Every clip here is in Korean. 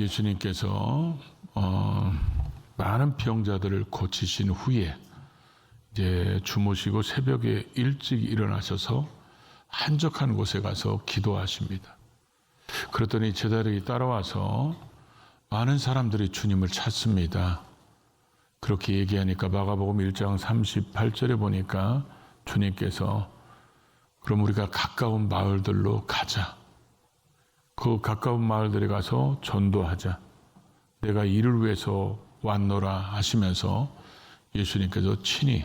예수님께서 많은 병자들을 고치신 후에 이제 주무시고 새벽에 일찍 일어나셔서 한적한 곳에 가서 기도하십니다. 그랬더니 제자들이 따라와서 많은 사람들이 주님을 찾습니다. 그렇게 얘기하니까 마가복음 1장 38절에 보니까 주님께서 그럼 우리가 가까운 마을들로 가자. 그 가까운 마을들에 가서 전도하자. 내가 이를 위해서 왔노라 하시면서 예수님께서 친히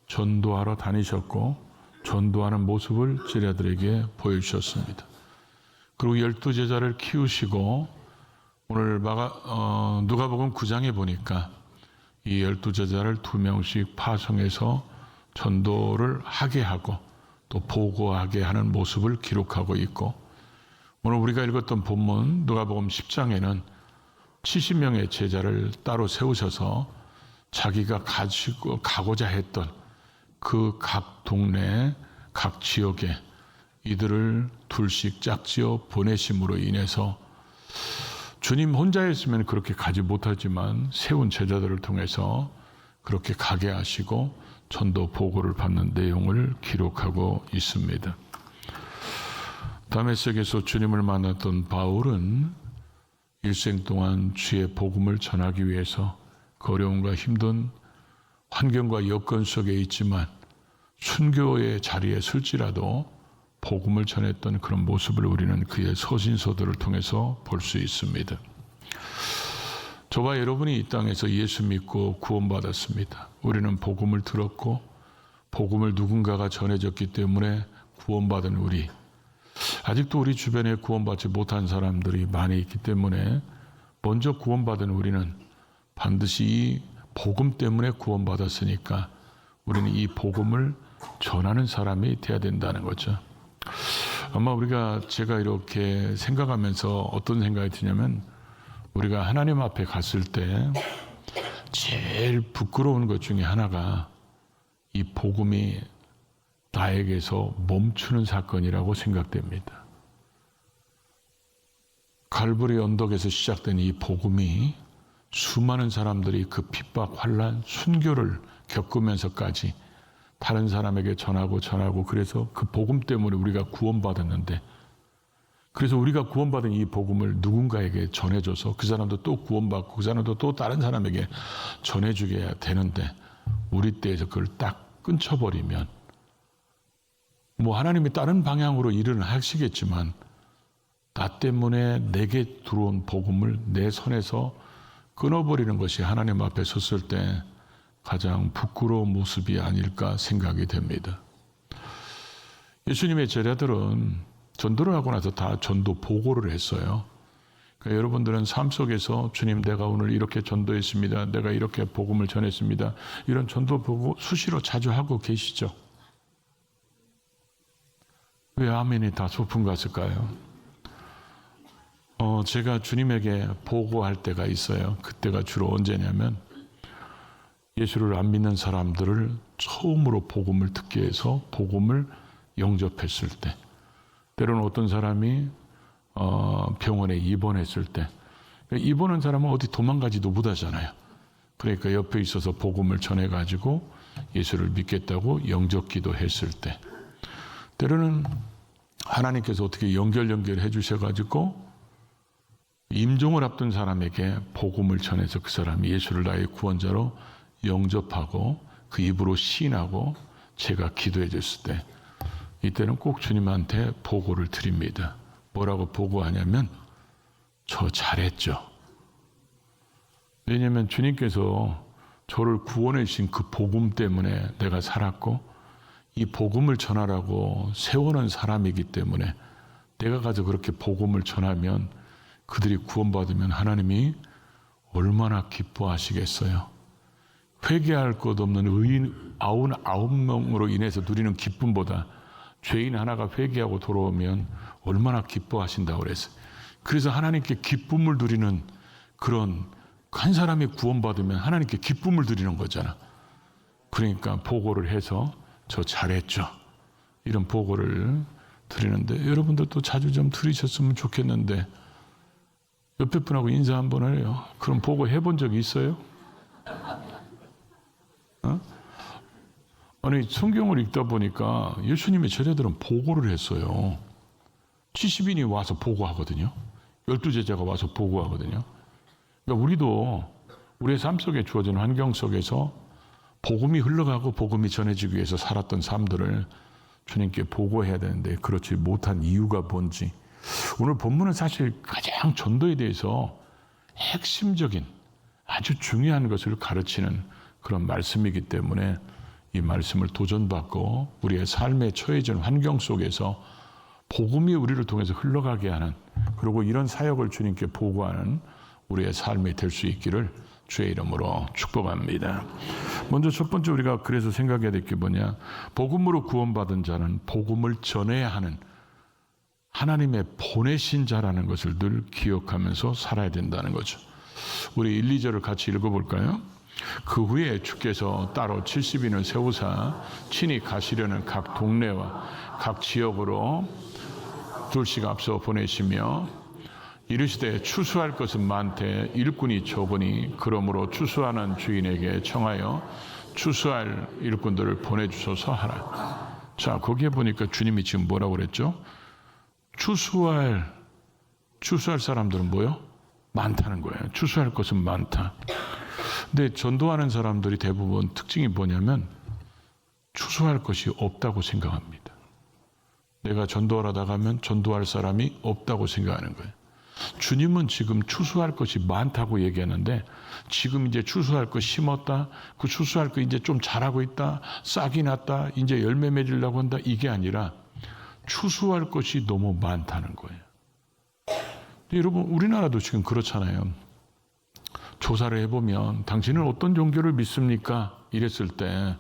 전도하러 다니셨고 전도하는 모습을 제자들에게 보여주셨습니다. 그리고 12제자를 키우시고 오늘 누가복음 9장에 보니까 이 12제자를 2명씩 파송해서 전도를 하게 하고 또 보고하게 하는 모습을 기록하고 있고, 오늘 우리가 읽었던 본문 누가복음 10장에는 70명의 제자를 따로 세우셔서 자기가 가고자 했던 그 각 동네, 각 지역에 이들을 둘씩 짝지어 보내심으로 인해서 주님 혼자였으면 그렇게 가지 못하지만 세운 제자들을 통해서 그렇게 가게 하시고 전도 보고를 받는 내용을 기록하고 있습니다. 다메섹에서 주님을 만났던 바울은 일생 동안 주의 복음을 전하기 위해서 그 어려움과 힘든 환경과 여건 속에 있지만 순교의 자리에 설지라도 복음을 전했던 그런 모습을 우리는 그의 서신서들을 통해서 볼 수 있습니다. 저와 여러분이 이 땅에서 예수 믿고 구원받았습니다. 우리는 복음을 들었고 복음을 누군가가 전해줬기 때문에 구원받은 우리, 아직도 우리 주변에 구원받지 못한 사람들이 많이 있기 때문에 먼저 구원받은 우리는 반드시 이 복음 때문에 구원받았으니까 우리는 이 복음을 전하는 사람이 돼야 된다는 거죠. 아마 제가 이렇게 생각하면서 어떤 생각이 드냐면, 우리가 하나님 앞에 갔을 때 제일 부끄러운 것 중에 하나가 이 복음이 나에게서 멈추는 사건이라고 생각됩니다. 갈보리 언덕에서 시작된 이 복음이 수많은 사람들이 그 핍박, 환난, 순교를 겪으면서까지 다른 사람에게 전하고 그래서 그 복음 때문에 우리가 구원받았는데, 그래서 우리가 구원받은 이 복음을 누군가에게 전해줘서 그 사람도 또 구원받고 그 사람도 또 다른 사람에게 전해주게 되는데, 우리 때에서 그걸 딱 끊쳐버리면 하나님이 다른 방향으로 일을 하시겠지만 나 때문에 내게 들어온 복음을 내 손에서 끊어버리는 것이 하나님 앞에 섰을 때 가장 부끄러운 모습이 아닐까 생각이 됩니다. 예수님의 제자들은 전도를 하고 나서 다 전도 보고를 했어요. 그러니까 여러분들은 삶 속에서 주님, 내가 오늘 이렇게 전도했습니다. 내가 이렇게 복음을 전했습니다. 이런 전도 보고 수시로 자주 하고 계시죠? 왜 아멘이 다 소풍 갔을까요? 제가 주님에게 보고할 때가 있어요. 그때가 주로 언제냐면 예수를 안 믿는 사람들을 처음으로 복음을 듣게 해서 복음을 영접했을 때, 때로는 어떤 사람이 병원에 입원했을 때, 입원한 사람은 어디 도망가지도 못하잖아요. 그러니까 옆에 있어서 복음을 전해가지고 예수를 믿겠다고 영접기도 했을 때, 때로는 하나님께서 어떻게 연결해 주셔가지고 임종을 앞둔 사람에게 복음을 전해서 그 사람이 예수를 나의 구원자로 영접하고 그 입으로 시인하고 제가 기도해 줬을 때, 이때는 꼭 주님한테 보고를 드립니다. 뭐라고 보고하냐면, 저 잘했죠. 왜냐하면 주님께서 저를 구원해 주신 그 복음 때문에 내가 살았고 이 복음을 전하라고 세워놓은 사람이기 때문에 내가 가서 그렇게 복음을 전하면 그들이 구원받으면 하나님이 얼마나 기뻐하시겠어요. 회개할 것 없는 의인 99명으로 인해서 누리는 기쁨보다 죄인 하나가 회개하고 돌아오면 얼마나 기뻐하신다고 그랬어요. 그래서 하나님께 기쁨을 누리는, 그런 한 사람이 구원받으면 하나님께 기쁨을 드리는 거잖아. 그러니까 보고를 해서 저 잘했죠, 이런 보고를 드리는데, 여러분들도 자주 좀 들으셨으면 좋겠는데, 옆에 분하고 인사 한번 해요. 그럼 보고 해본 적이 있어요? 어? 아니, 성경을 읽다 보니까 예수님의 제자들은 보고를 했어요. 70인이 와서 보고하거든요. 12제자가 와서 보고하거든요. 그러니까 우리도 우리의 삶 속에 주어진 환경 속에서 복음이 흘러가고 복음이 전해지기 위해서 살았던 삶들을 주님께 보고해야 되는데 그렇지 못한 이유가 뭔지. 오늘 본문은 사실 가장 전도에 대해서 핵심적인 아주 중요한 것을 가르치는 그런 말씀이기 때문에 이 말씀을 도전받고 우리의 삶에 처해진 환경 속에서 복음이 우리를 통해서 흘러가게 하는, 그리고 이런 사역을 주님께 보고하는 우리의 삶이 될 수 있기를 주의 이름으로 축복합니다. 먼저 첫 번째 우리가 그래서 생각해야 될 게 뭐냐, 복음으로 구원받은 자는 복음을 전해야 하는 하나님의 보내신 자라는 것을 늘 기억하면서 살아야 된다는 거죠. 우리 1, 2절을 같이 읽어볼까요? 그 후에 주께서 따로 70인을 세우사 친히 가시려는 각 동네와 각 지역으로 둘씩 앞서 보내시며 이르시되 추수할 것은 많되 일꾼이 적으니 그러므로 추수하는 주인에게 청하여 추수할 일꾼들을 보내주소서 하라. 자, 거기에 보니까 주님이 지금 뭐라고 그랬죠? 추수할 사람들은 뭐요? 많다는 거예요. 추수할 것은 많다. 근데 전도하는 사람들이 대부분 특징이 뭐냐면 추수할 것이 없다고 생각합니다. 내가 전도하러 나가면 전도할 사람이 없다고 생각하는 거예요. 주님은 지금 추수할 것이 많다고 얘기하는데 지금 이제 추수할 거 심었다, 그 추수할 거 이제 좀 자라고 있다, 싹이 났다, 이제 열매 맺으려고 한다, 이게 아니라 추수할 것이 너무 많다는 거예요. 여러분, 우리나라도 지금 그렇잖아요. 조사를 해보면 당신은 어떤 종교를 믿습니까? 이랬을 때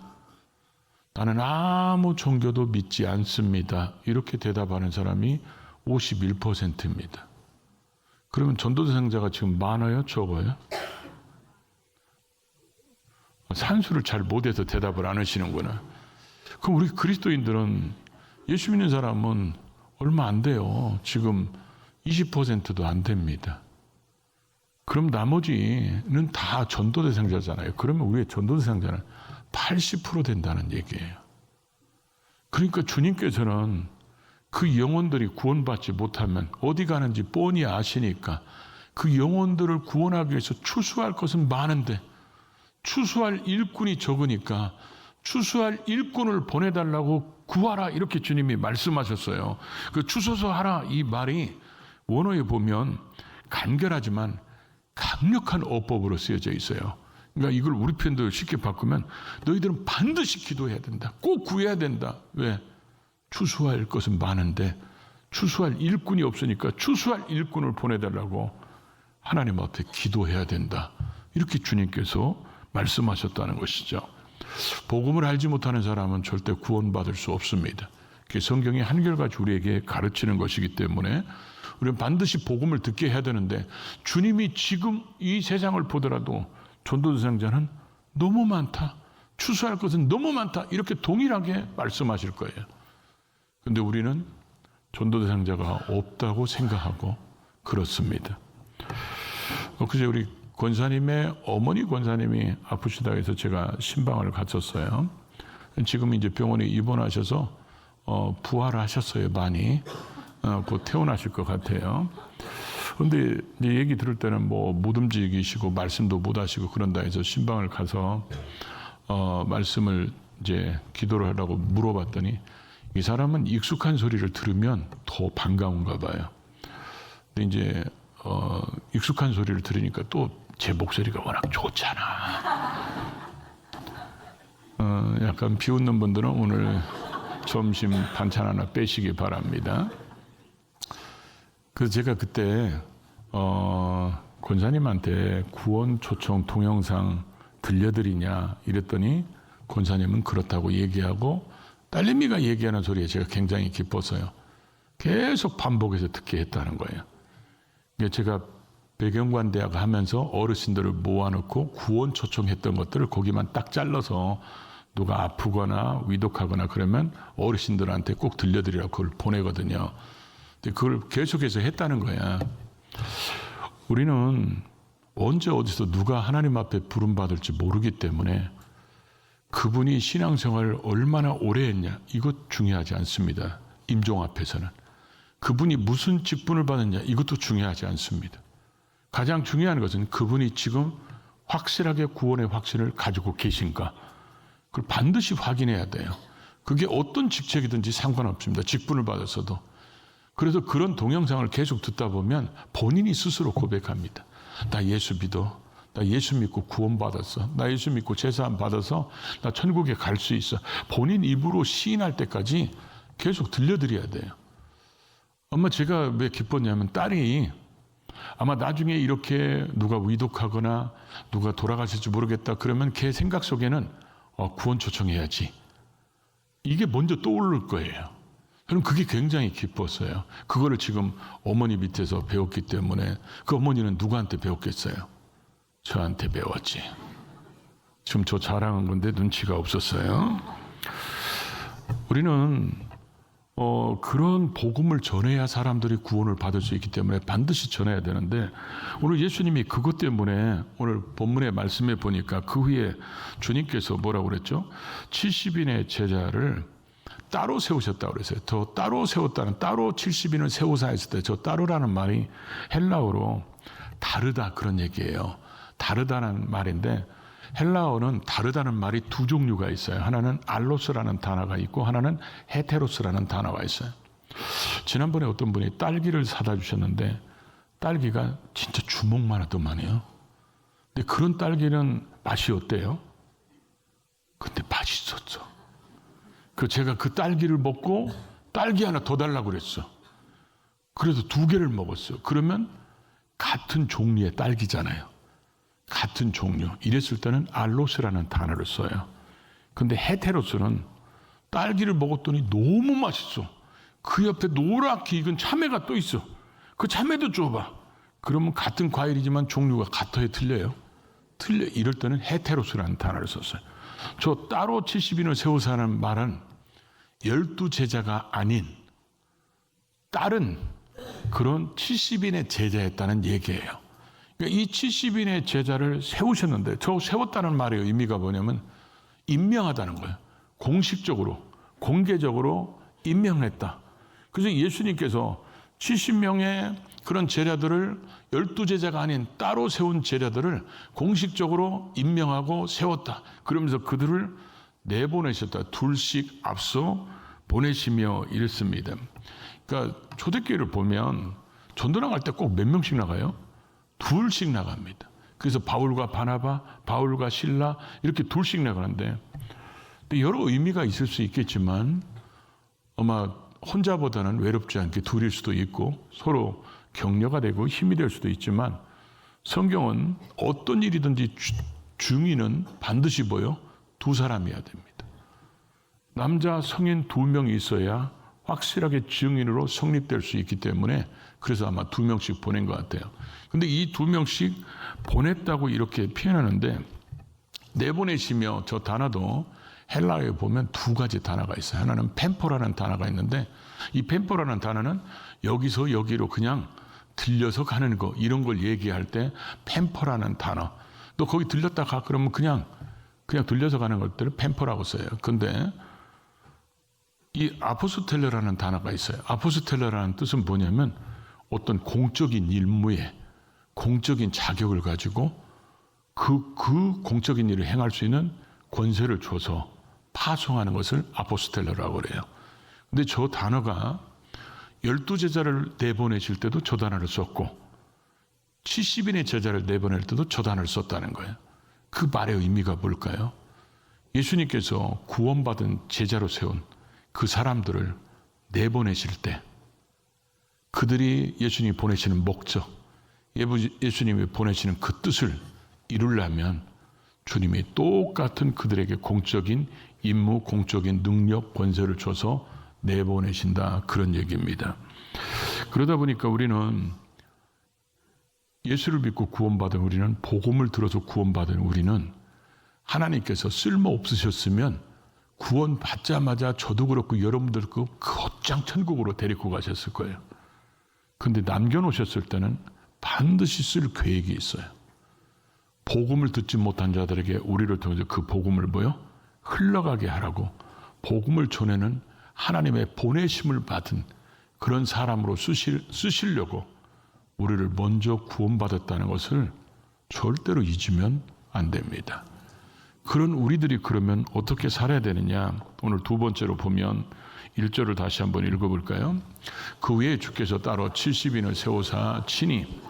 나는 아무 종교도 믿지 않습니다. 이렇게 대답하는 사람이 51%입니다. 그러면 전도 대상자가 지금 많아요? 적어요? 산수를 잘 못해서 대답을 안 하시는구나. 그럼 우리 그리스도인들은 예수 믿는 사람은 얼마 안 돼요. 지금 20%도 안 됩니다. 그럼 나머지는 다 전도 대상자잖아요. 그러면 우리의 전도 대상자는 80% 된다는 얘기예요. 그러니까 주님께서는 그 영혼들이 구원받지 못하면 어디 가는지 뻔히 아시니까 그 영혼들을 구원하기 위해서 추수할 것은 많은데 추수할 일꾼이 적으니까 추수할 일꾼을 보내달라고 구하라, 이렇게 주님이 말씀하셨어요. 그 추수서 하라, 이 말이 원어에 보면 간결하지만 강력한 어법으로 쓰여져 있어요. 그러니까 이걸 우리 편도 쉽게 바꾸면 너희들은 반드시 기도해야 된다. 꼭 구해야 된다. 왜? 추수할 것은 많은데 추수할 일꾼이 없으니까 추수할 일꾼을 보내달라고 하나님 앞에 기도해야 된다. 이렇게 주님께서 말씀하셨다는 것이죠. 복음을 알지 못하는 사람은 절대 구원받을 수 없습니다. 그게 성경이 한결같이 우리에게 가르치는 것이기 때문에 우리는 반드시 복음을 듣게 해야 되는데 주님이 지금 이 세상을 보더라도 전도 대상자는 너무 많다, 추수할 것은 너무 많다, 이렇게 동일하게 말씀하실 거예요. 그런데 우리는 전도 대상자가 없다고 생각하고 그렇습니다. 그제 우리 권사님의 어머니 권사님이 아프시다 해서 제가 신방을 갔었어요. 지금 이제 병원에 입원하셔서 부활하셨어요. 많이 곧 퇴원하실 것 같아요. 그런데 이제 얘기 들을 때는 뭐 못 움직이시고 말씀도 못 하시고 그런다 해서 신방을 가서 말씀을 이제 기도를 하라고 물어봤더니 이 사람은 익숙한 소리를 들으면 더 반가운가 봐요. 근데 이제 익숙한 소리를 들으니까 또 제 목소리가 워낙 좋잖아. 약간 비웃는 분들은 오늘 점심 반찬 하나 빼시기 바랍니다. 그래서 제가 그때 권사님한테 구원 초청 동영상 들려드리냐 이랬더니 권사님은 그렇다고 얘기하고 딸내미가 얘기하는 소리에 제가 굉장히 기뻤어요. 계속 반복해서 듣게 했다는 거예요. 제가 배경관대학 하면서 어르신들을 모아놓고 구원 초청했던 것들을 거기만 딱 잘라서 누가 아프거나 위독하거나 그러면 어르신들한테 꼭 들려드리라고 그걸 보내거든요. 근데 그걸 계속해서 했다는 거야. 우리는 언제 어디서 누가 하나님 앞에 부름받을지 모르기 때문에 그분이 신앙생활을 얼마나 오래 했냐, 이것 중요하지 않습니다. 임종 앞에서는. 그분이 무슨 직분을 받았냐, 이것도 중요하지 않습니다. 가장 중요한 것은 그분이 지금 확실하게 구원의 확신을 가지고 계신가, 그걸 반드시 확인해야 돼요. 그게 어떤 직책이든지 상관없습니다. 직분을 받았어도. 그래서 그런 동영상을 계속 듣다 보면 본인이 스스로 고백합니다. 나 예수 믿어. 나 예수 믿고 구원받았어. 나 예수 믿고 제사함 받아서 나 천국에 갈 수 있어. 본인 입으로 시인할 때까지 계속 들려드려야 돼요. 엄마, 제가 왜 기뻤냐면 딸이 아마 나중에 이렇게 누가 위독하거나 누가 돌아가실지 모르겠다 그러면 걔 생각 속에는 구원 초청해야지, 이게 먼저 떠오를 거예요. 저는 그게 굉장히 기뻤어요. 그거를 지금 어머니 밑에서 배웠기 때문에. 그 어머니는 누구한테 배웠겠어요? 저한테 배웠지. 지금 저 자랑한 건데 눈치가 없었어요. 우리는 그런 복음을 전해야 사람들이 구원을 받을 수 있기 때문에 반드시 전해야 되는데, 오늘 예수님이 그것 때문에 오늘 본문의 말씀에 보니까 그 후에 주님께서 뭐라고 그랬죠? 70인의 제자를 따로 세우셨다고 그랬어요. 저 따로 세웠다는, 따로 70인을 세우사 했을 때 저 따로라는 말이 헬라어로 다르다, 그런 얘기예요. 다르다는 말인데, 헬라어는 다르다는 말이 두 종류가 있어요. 하나는 알로스라는 단어가 있고 하나는 헤테로스라는 단어가 있어요. 지난번에 어떤 분이 딸기를 사다 주셨는데 딸기가 진짜 주먹만 하더만요. 근데 그런 딸기는 맛이 어때요? 근데 맛있었죠. 그래서 제가 그 딸기를 먹고 딸기 하나 더 달라고 그랬어. 그래서 2개를 먹었어요. 그러면 같은 종류의 딸기잖아요. 같은 종류. 이랬을 때는 알로스라는 단어를 써요. 근데 헤테로스는 딸기를 먹었더니 너무 맛있어. 그 옆에 노랗게 익은 참외가 또 있어. 그 참외도 줘봐. 그러면 같은 과일이지만 종류가 같아요, 틀려요? 틀려. 이럴 때는 헤테로스라는 단어를 썼어요. 저 따로 70인을 세워서 하는 말은 12제자가 아닌 다른 그런 70인의 제자였다는 얘기예요. 이 70인의 제자를 세우셨는데, 저 세웠다는 말의 의미가 뭐냐면 임명하다는 거예요. 공식적으로, 공개적으로 임명했다. 그래서 예수님께서 70명의 그런 제자들을 12제자가 아닌 따로 세운 제자들을 공식적으로 임명하고 세웠다. 그러면서 그들을 내보내셨다. 둘씩 앞서 보내시며 이랬습니다. 그러니까 초대교회를 보면 전도 나갈 때 꼭 몇 명씩 나가요? 둘씩 나갑니다. 그래서 바울과 바나바, 바울과 실라 이렇게 둘씩 나가는데, 여러 의미가 있을 수 있겠지만 아마 혼자보다는 외롭지 않게 둘일 수도 있고 서로 격려가 되고 힘이 될 수도 있지만, 성경은 어떤 일이든지 증인은 반드시 뭐요? 2사람이어야 됩니다. 남자 성인 2명이 있어야 확실하게 증인으로 성립될 수 있기 때문에, 그래서 아마 2명씩 보낸 것 같아요. 근데 이 2명씩 보냈다고 이렇게 표현하는데, 내보내시며 저 단어도 헬라어에 보면 2가지 단어가 있어요. 하나는 펜포라는 단어가 있는데, 이 펜포라는 단어는 여기서 여기로 그냥 들려서 가는 거, 이런 걸 얘기할 때 펜포라는 단어. 또 거기 들렸다 가 그러면 그냥 들려서 가는 것들을 펜포라고 써요. 근데 이 아포스텔레라는 단어가 있어요. 아포스텔레라는 뜻은 뭐냐면 어떤 공적인 임무에 공적인 자격을 가지고 그 공적인 일을 행할 수 있는 권세를 줘서 파송하는 것을 아포스텔레라고 그래요. 근데 저 단어가 12제자를 내보내실 때도 저 단어를 썼고 70인의 제자를 내보낼 때도 저 단어를 썼다는 거예요. 그 말의 의미가 뭘까요? 예수님께서 구원받은 제자로 세운 그 사람들을 내보내실 때 그들이 예수님이 보내시는 목적, 예수님이 보내시는 그 뜻을 이루려면 주님이 똑같은 그들에게 공적인 임무, 공적인 능력, 권세를 줘서 내보내신다, 그런 얘기입니다. 그러다 보니까 우리는 예수를 믿고 구원받은 우리는, 복음을 들어서 구원받은 우리는 하나님께서 쓸모 없으셨으면 구원 받자마자 저도 그렇고 여러분들 곧장 천국으로 데리고 가셨을 거예요. 근데 남겨놓으셨을 때는 반드시 쓸 계획이 있어요. 복음을 듣지 못한 자들에게 우리를 통해서 그 복음을 흘러가게 하라고 복음을 전하는 하나님의 보내심을 받은 그런 사람으로 쓰시려고 우리를 먼저 구원받았다는 것을 절대로 잊으면 안 됩니다. 그런 우리들이 그러면 어떻게 살아야 되느냐? 오늘 두 번째로 보면 1절을 다시 한번 읽어볼까요? 그 외에 주께서 따로 70인을 세우사 친히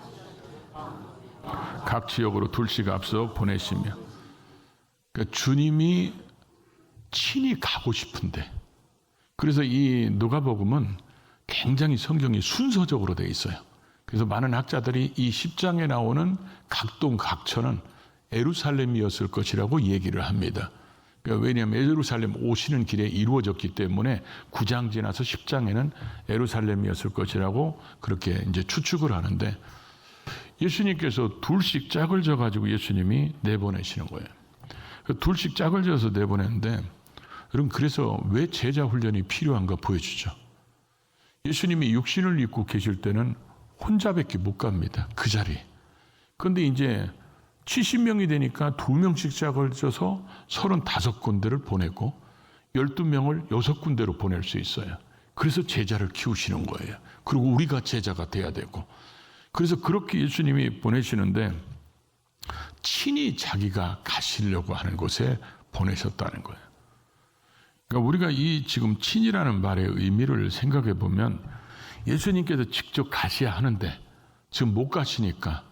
각 지역으로 둘씩 앞서 보내시며, 그러니까 주님이 친히 가고 싶은데, 그래서 이 누가복음은 굉장히 성경이 순서적으로 되어 있어요. 그래서 많은 학자들이 이 10장에 나오는 각동 각처는 예루살렘이었을 것이라고 얘기를 합니다. 그러니까 왜냐하면 예루살렘 오시는 길에 이루어졌기 때문에 9장 지나서 10장에는 예루살렘이었을 것이라고 그렇게 이제 추측을 하는데, 예수님께서 둘씩 짝을 져가지고 예수님이 내보내시는 거예요. 둘씩 짝을 져서 내보냈는데, 여러분 그래서 왜 제자 훈련이 필요한가 보여주죠. 예수님이 육신을 입고 계실 때는 혼자밖에 못 갑니다. 그 자리에. 그런데 이제 70명이 되니까 2명씩 짝을 져서 35군데를 보내고 12명을 6군데로 보낼 수 있어요. 그래서 제자를 키우시는 거예요. 그리고 우리가 제자가 돼야 되고. 그래서 그렇게 예수님이 보내시는데 친히 자기가 가시려고 하는 곳에 보내셨다는 거예요. 그러니까 우리가 이 지금 친이라는 말의 의미를 생각해 보면 예수님께서 직접 가셔야 하는데 지금 못 가시니까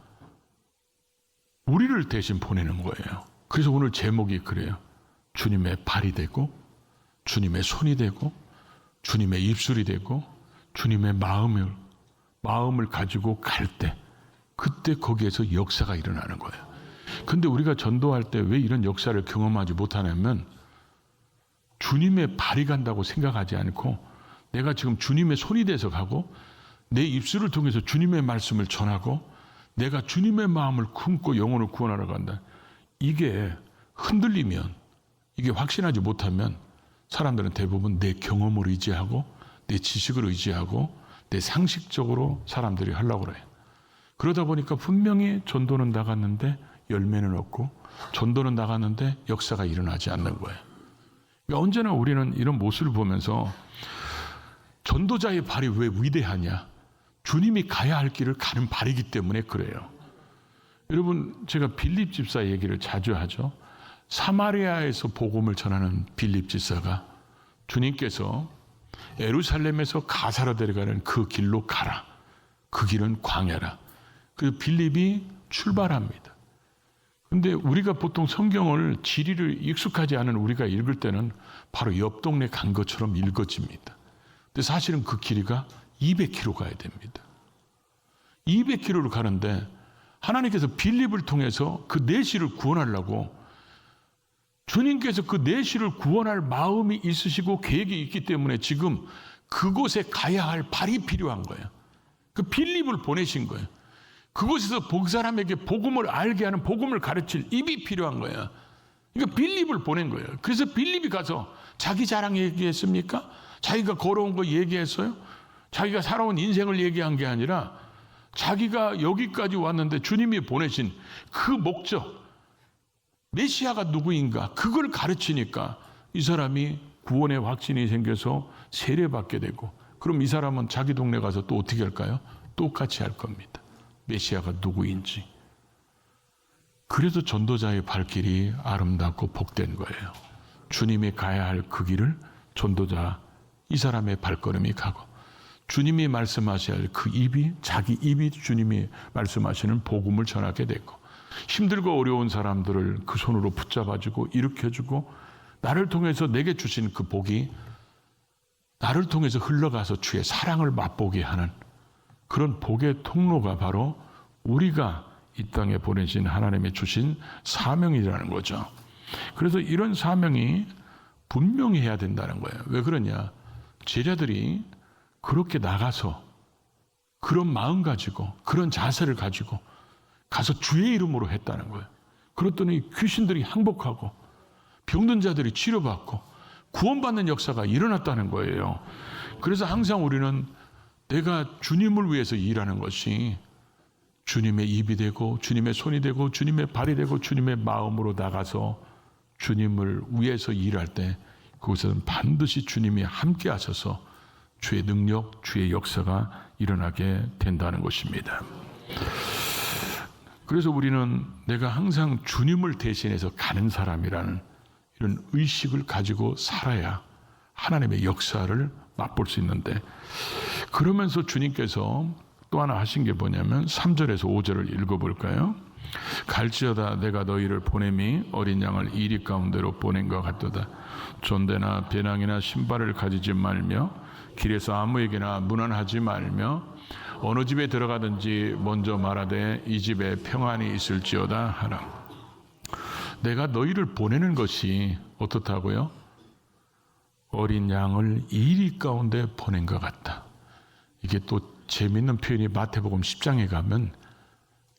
우리를 대신 보내는 거예요. 그래서 오늘 제목이 그래요. 주님의 발이 되고 주님의 손이 되고 주님의 입술이 되고 주님의 마음을 가지고 갈 때, 그때 거기에서 역사가 일어나는 거예요. 근데 우리가 전도할 때 왜 이런 역사를 경험하지 못하냐면 주님의 발이 간다고 생각하지 않고 내가 지금 주님의 손이 돼서 가고 내 입술을 통해서 주님의 말씀을 전하고 내가 주님의 마음을 품고 영혼을 구원하러 간다. 이게 흔들리면, 이게 확신하지 못하면 사람들은 대부분 내 경험을 의지하고 내 지식을 의지하고 내 상식적으로 사람들이 하려고 그래요. 그러다 보니까 분명히 전도는 나갔는데 열매는 없고 전도는 나갔는데 역사가 일어나지 않는 거예요. 그러니까 언제나 우리는 이런 모습을 보면서 전도자의 발이 왜 위대하냐? 주님이 가야 할 길을 가는 발이기 때문에 그래요. 여러분, 제가 빌립 집사 얘기를 자주 하죠. 사마리아에서 복음을 전하는 빌립 집사가 주님께서 예루살렘에서 가사로 데려가는 그 길로 가라. 그 길은 광야라. 그래서 빌립이 출발합니다. 근데 우리가 보통 성경을 지리를 익숙하지 않은 우리가 읽을 때는 바로 옆 동네 간 것처럼 읽어집니다. 근데 사실은 그 길이가 200km 가야 됩니다. 200km를 가는데 하나님께서 빌립을 통해서 그 내시를 구원하려고 주님께서 그 내시를 구원할 마음이 있으시고 계획이 있기 때문에 지금 그곳에 가야 할 발이 필요한 거예요. 그 빌립을 보내신 거예요. 그곳에서 본 사람에게 복음을 알게 하는 복음을 가르칠 입이 필요한 거예요. 그러니까 빌립을 보낸 거예요. 그래서 빌립이 가서 자기 자랑 얘기했습니까? 자기가 걸어온 거 얘기했어요? 자기가 살아온 인생을 얘기한 게 아니라 자기가 여기까지 왔는데 주님이 보내신 그 목적, 메시아가 누구인가 그걸 가르치니까 이 사람이 구원의 확신이 생겨서 세례받게 되고, 그럼 이 사람은 자기 동네 가서 또 어떻게 할까요? 똑같이 할 겁니다. 메시아가 누구인지. 그래서 전도자의 발길이 아름답고 복된 거예요. 주님이 가야 할 그 길을 전도자 이 사람의 발걸음이 가고, 주님이 말씀하셔야 할 그 입이, 자기 입이 주님이 말씀하시는 복음을 전하게 되고, 힘들고 어려운 사람들을 그 손으로 붙잡아주고 일으켜주고, 나를 통해서 내게 주신 그 복이 나를 통해서 흘러가서 주의 사랑을 맛보게 하는 그런 복의 통로가 바로 우리가 이 땅에 보내신 하나님의 주신 사명이라는 거죠. 그래서 이런 사명이 분명히 해야 된다는 거예요. 왜 그러냐? 제자들이 그렇게 나가서 그런 마음 가지고 그런 자세를 가지고 가서 주의 이름으로 했다는 거예요. 그랬더니 귀신들이 항복하고 병든 자들이 치료받고 구원받는 역사가 일어났다는 거예요. 그래서 항상 우리는 내가 주님을 위해서 일하는 것이 주님의 입이 되고 주님의 손이 되고 주님의 발이 되고 주님의 마음으로 나가서 주님을 위해서 일할 때 그곳에는 반드시 주님이 함께 하셔서 주의 능력, 주의 역사가 일어나게 된다는 것입니다. 그래서 우리는 내가 항상 주님을 대신해서 가는 사람이라는 이런 의식을 가지고 살아야 하나님의 역사를 맛볼 수 있는데, 그러면서 주님께서 또 하나 하신 게 뭐냐면 3절에서 5절을 읽어볼까요? 갈지어다 내가 너희를 보냄이 어린 양을 이리 가운데로 보낸 것 같도다. 존대나 배낭이나 신발을 가지지 말며 길에서 아무에게나 문안하지 말며 어느 집에 들어가든지 먼저 말하되 이 집에 평안이 있을지어다 하라. 내가 너희를 보내는 것이 어떻다고요? 어린 양을 이리 가운데 보낸 것 같다. 이게 또 재밌는 표현이 마태복음 10장에 가면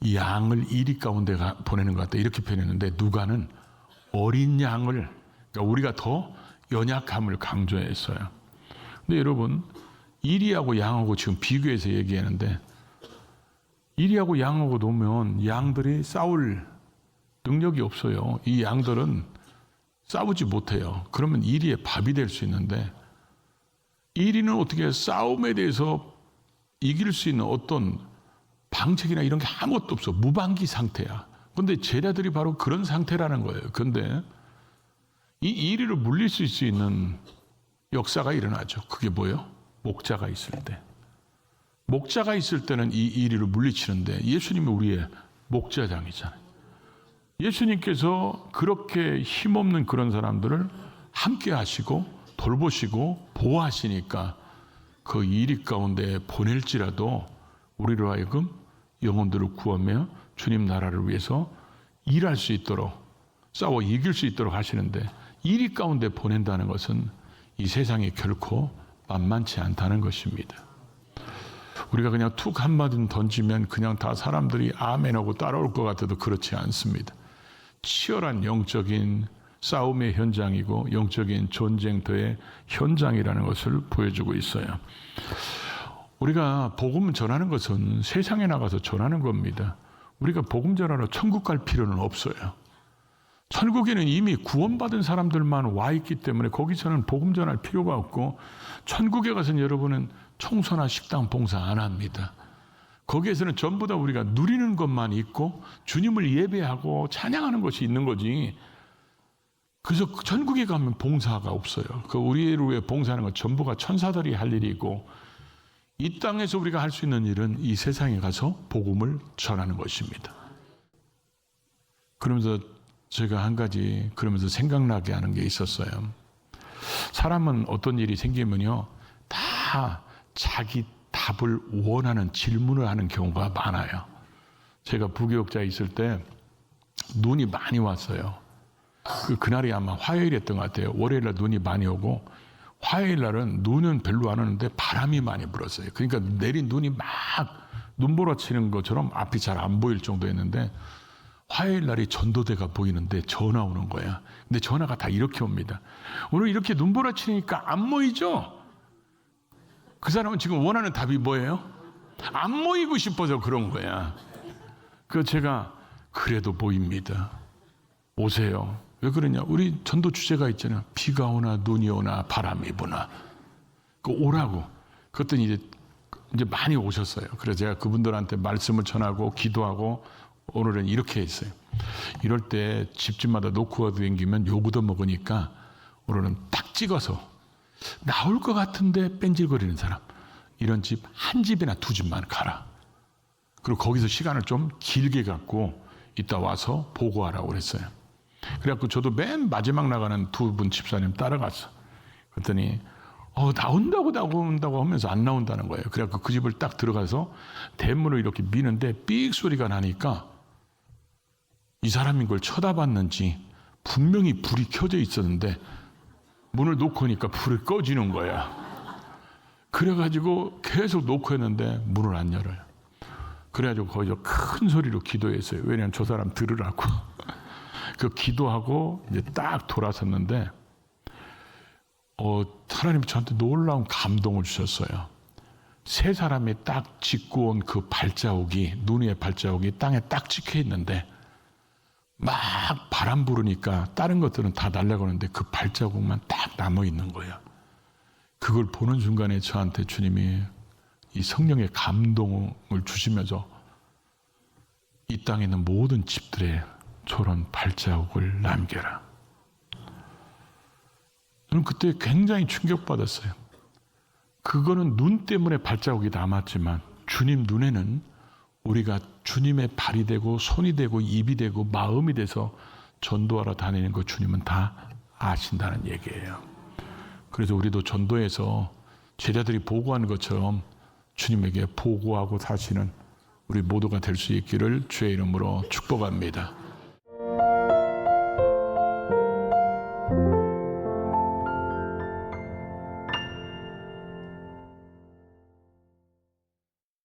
이 양을 이리 가운데 보내는 것 같다 이렇게 표현했는데, 누가는 어린 양을, 그러니까 우리가 더 연약함을 강조했어요. 근데 여러분, 이리하고 양하고 지금 비교해서 얘기하는데, 이리하고 양하고 놓으면 양들이 싸울 능력이 없어요. 이 양들은 싸우지 못해요. 그러면 이리의 밥이 될 수 있는데, 이리는 어떻게 싸움에 대해서 이길 수 있는 어떤 방책이나 이런 게 아무것도 없어. 무방기 상태야. 그런데 제자들이 바로 그런 상태라는 거예요. 그런데 이 이리를 물릴 수 있는 역사가 일어나죠. 그게 뭐예요? 목자가 있을 때. 목자가 있을 때는 이 이리를 물리치는데, 예수님이 우리의 목자장이잖아요. 예수님께서 그렇게 힘없는 그런 사람들을 함께 하시고 돌보시고 보호하시니까 그 이리 가운데 보낼지라도 우리로 하여금 영혼들을 구하며 주님 나라를 위해서 일할 수 있도록, 싸워 이길 수 있도록 하시는데, 이리 가운데 보낸다는 것은 이 세상에 결코 만만치 않다는 것입니다. 우리가 그냥 툭 한마디 던지면 그냥 다 사람들이 아멘하고 따라올 것 같아도 그렇지 않습니다. 치열한 영적인 싸움의 현장이고 영적인 전쟁터의 현장이라는 것을 보여주고 있어요. 우리가 복음 전하는 것은 세상에 나가서 전하는 겁니다. 우리가 복음 전하러 천국 갈 필요는 없어요. 천국에는 이미 구원받은 사람들만 와 있기 때문에 거기서는 복음 전할 필요가 없고, 천국에 가서는 여러분은 청소나 식당 봉사 안 합니다. 거기에서는 전부 다 우리가 누리는 것만 있고 주님을 예배하고 찬양하는 것이 있는 거지. 그래서 천국에 가면 봉사가 없어요. 그 우리를 위해 봉사하는 건 전부가 천사들이 할 일이고, 이 땅에서 우리가 할 수 있는 일은 이 세상에 가서 복음을 전하는 것입니다. 그러면서 제가 한 가지 그러면서 생각나게 하는 게 있었어요. 사람은 어떤 일이 생기면요, 다 자기 답을 원하는 질문을 하는 경우가 많아요. 제가 부교육자에 있을 때 눈이 많이 왔어요. 그날이 아마 화요일이었던 것 같아요. 월요일날 눈이 많이 오고, 화요일날은 눈은 별로 안 오는데 바람이 많이 불었어요. 그러니까 내린 눈이 막 눈보라치는 것처럼 앞이 잘 안 보일 정도였는데, 화요일날이 전도대가 보이는데 전화 오는 거야. 근데 전화가 다 이렇게 옵니다. 오늘 이렇게 눈보라치니까 안 모이죠? 그 사람은 지금 원하는 답이 뭐예요? 안 모이고 싶어서 그런 거야. 그래서 제가 그래도 보입니다. 오세요. 왜 그러냐? 우리 전도 주제가 있잖아요. 비가 오나 눈이 오나 바람이 부나. 그 오라고. 그랬더니 이제 많이 오셨어요. 그래서 제가 그분들한테 말씀을 전하고 기도하고, 오늘은 이렇게 했어요. 이럴 때 집집마다 놓고 다니면 욕 얻어 먹으니까 오늘은 딱 찍어서 나올 것 같은데 뺀질거리는 사람, 이런 집 한 집이나 두 집만 가라. 그리고 거기서 시간을 좀 길게 갖고 이따 와서 보고하라고 그랬어요. 그래갖고 저도 맨 마지막 나가는 두 분 집사님 따라갔어. 그랬더니 나온다고 하면서 안 나온다는 거예요. 그래갖고 그 집을 딱 들어가서 대문을 이렇게 미는데 삑 소리가 나니까 이 사람인 걸 쳐다봤는지 분명히 불이 켜져 있었는데 문을 놓고 하니까 불이 꺼지는 거야. 그래가지고 계속 놓고 했는데 문을 안 열어요. 그래가지고 거기서 큰 소리로 기도했어요. 왜냐하면 저 사람 들으라고. 그 기도하고 이제 딱 돌아섰는데 하나님 저한테 놀라운 감동을 주셨어요. 세 사람이 딱 짚고 온 그 발자국이, 눈의 발자국이 땅에 딱 찍혀 있는데 막 바람 부르니까 다른 것들은 다 날아가는데 그 발자국만 딱 남아 있는 거예요. 그걸 보는 순간에 저한테 주님이 이 성령의 감동을 주시면서 이 땅에 있는 모든 집들에 저런 발자국을 남겨라. 저는 그때 굉장히 충격받았어요. 그거는 눈 때문에 발자국이 남았지만 주님 눈에는 우리가 주님의 발이 되고 손이 되고 입이 되고 마음이 돼서 전도하러 다니는 거 주님은 다 아신다는 얘기예요. 그래서 우리도 전도해서 제자들이 보고하는 것처럼 주님에게 보고하고 사시는 우리 모두가 될 수 있기를 주의 이름으로 축복합니다.